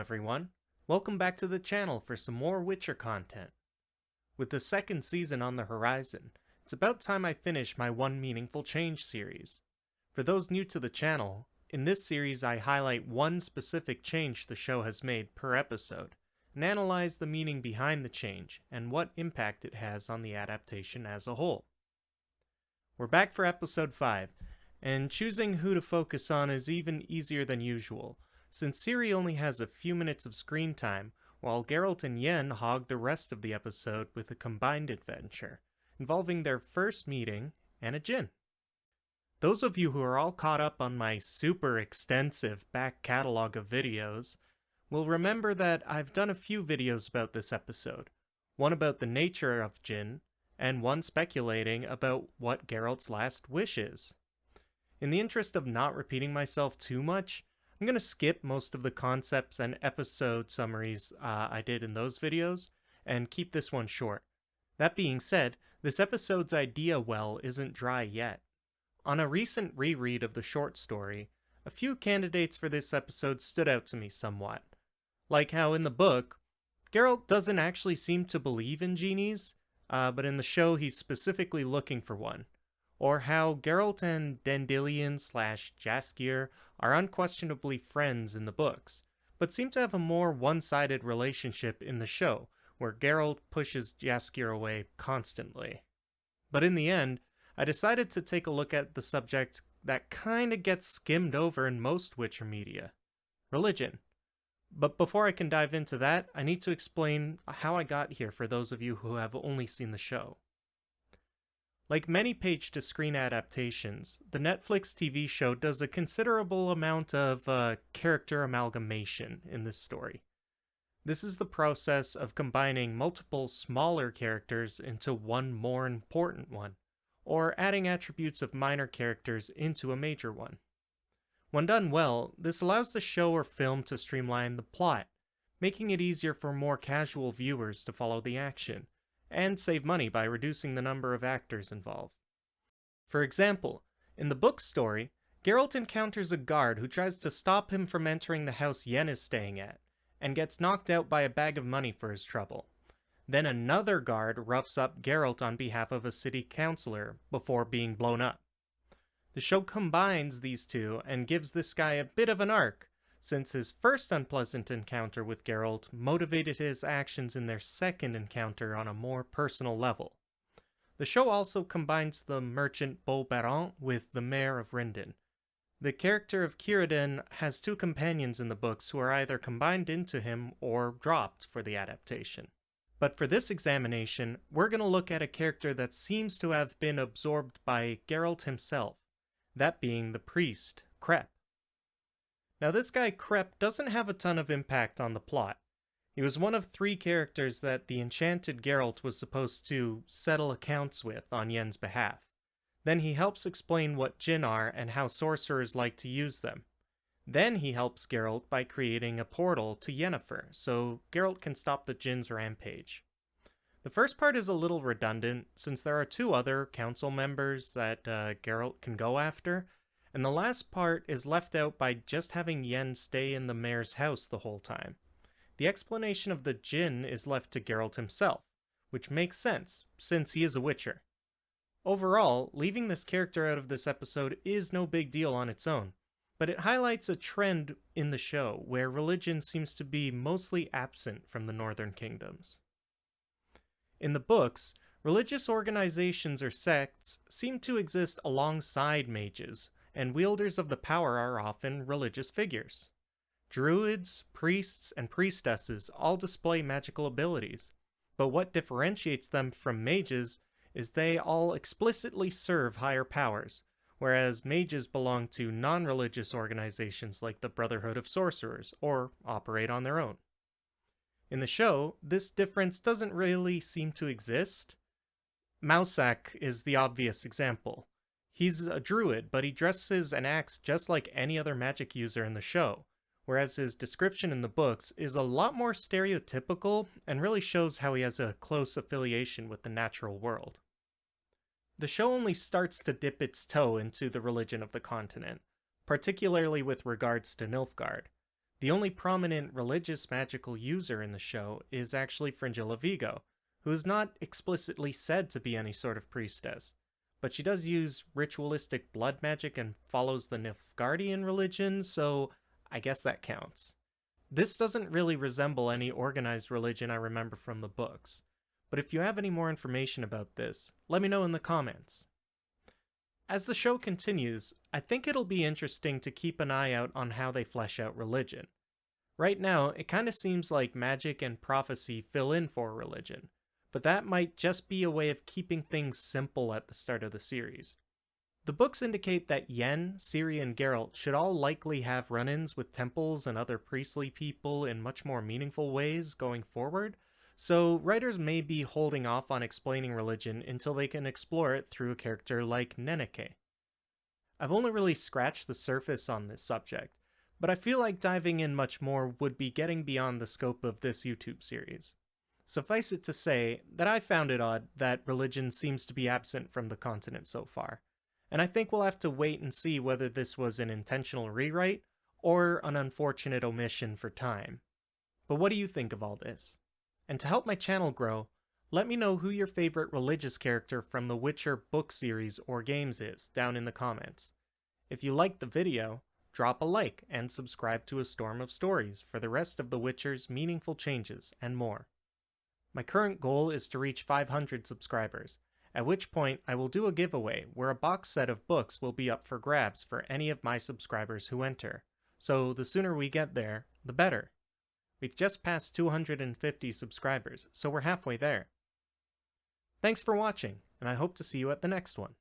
everyone. Welcome back to the channel for some more Witcher content. With the second season on the horizon, it's about time I finish my One Meaningful Change series. For those new to the channel, in this series I highlight one specific change the show has made per episode, and analyze the meaning behind the change and what impact it has on the adaptation as a whole. We're back for episode 5, and choosing who to focus on is even easier than usual, since Ciri only has a few minutes of screen time, while Geralt and Yen hog the rest of the episode with a combined adventure, involving their first meeting and a djinn. Those of you who are all caught up on my super extensive back catalog of videos will remember that I've done a few videos about this episode, one about the nature of djinn, and one speculating about what Geralt's last wish is. In the interest of not repeating myself too much, I'm going to skip most of the concepts and episode summaries I did in those videos, and keep this one short. That being said, this episode's idea well isn't dry yet. On a recent reread of the short story, a few candidates for this episode stood out to me somewhat. Like how in the book, Geralt doesn't actually seem to believe in genies, but in the show he's specifically looking for one. Or how Geralt and Dandelion/Jaskier are unquestionably friends in the books, but seem to have a more one-sided relationship in the show, where Geralt pushes Jaskier away constantly. But in the end, I decided to take a look at the subject that kinda gets skimmed over in most Witcher media: religion. But before I can dive into that, I need to explain how I got here for those of you who have only seen the show. Like many page-to-screen adaptations, the Netflix TV show does a considerable amount of character amalgamation in this story. This is the process of combining multiple smaller characters into one more important one, or adding attributes of minor characters into a major one. When done well, this allows the show or film to streamline the plot, making it easier for more casual viewers to follow the action, and save money by reducing the number of actors involved. For example, in the book story, Geralt encounters a guard who tries to stop him from entering the house Yen is staying at, and gets knocked out by a bag of money for his trouble. Then another guard roughs up Geralt on behalf of a city councillor before being blown up. The show combines these two and gives this guy a bit of an arc, since his first unpleasant encounter with Geralt motivated his actions in their second encounter on a more personal level. The show also combines the merchant Beaubaron with the mayor of Rindon. The character of Círdan has two companions in the books who are either combined into him or dropped for the adaptation. But for this examination, we're going to look at a character that seems to have been absorbed by Geralt himself, that being the priest, Krepp. Now this guy Krepp doesn't have a ton of impact on the plot. He was one of 3 characters that the enchanted Geralt was supposed to settle accounts with on Yen's behalf. Then he helps explain what djinn are and how sorcerers like to use them. Then he helps Geralt by creating a portal to Yennefer, so Geralt can stop the djinn's rampage. The first part is a little redundant, since there are 2 other council members that Geralt can go after, and the last part is left out by just having Yen stay in the mayor's house the whole time. The explanation of the djinn is left to Geralt himself, which makes sense, since he is a witcher. Overall, leaving this character out of this episode is no big deal on its own, but it highlights a trend in the show where religion seems to be mostly absent from the northern kingdoms. In the books, religious organizations or sects seem to exist alongside mages, and wielders of the power are often religious figures. Druids, priests, and priestesses all display magical abilities, but what differentiates them from mages is they all explicitly serve higher powers, whereas mages belong to non-religious organizations like the Brotherhood of Sorcerers, or operate on their own. In the show, this difference doesn't really seem to exist. Mousak is the obvious example. He's a druid, but he dresses and acts just like any other magic user in the show, whereas his description in the books is a lot more stereotypical and really shows how he has a close affiliation with the natural world. The show only starts to dip its toe into the religion of the continent, particularly with regards to Nilfgaard. The only prominent religious magical user in the show is actually Fringilla Vigo, who is not explicitly said to be any sort of priestess, but she does use ritualistic blood magic and follows the Nilfgaardian religion, so I guess that counts. This doesn't really resemble any organized religion I remember from the books, but if you have any more information about this, let me know in the comments. As the show continues, I think it'll be interesting to keep an eye out on how they flesh out religion. Right now, it kinda seems like magic and prophecy fill in for religion, but that might just be a way of keeping things simple at the start of the series. The books indicate that Yen, Ciri, and Geralt should all likely have run-ins with temples and other priestly people in much more meaningful ways going forward, so writers may be holding off on explaining religion until they can explore it through a character like Nenneke. I've only really scratched the surface on this subject, but I feel like diving in much more would be getting beyond the scope of this YouTube series. Suffice it to say that I found it odd that religion seems to be absent from the continent so far, and I think we'll have to wait and see whether this was an intentional rewrite or an unfortunate omission for time. But what do you think of all this? And to help my channel grow, let me know who your favorite religious character from the Witcher book series or games is down in the comments. If you liked the video, drop a like and subscribe to A Storm of Stories for the rest of The Witcher's meaningful changes and more. My current goal is to reach 500 subscribers, at which point I will do a giveaway where a box set of books will be up for grabs for any of my subscribers who enter, so the sooner we get there, the better. We've just passed 250 subscribers, so we're halfway there. Thanks for watching, and I hope to see you at the next one.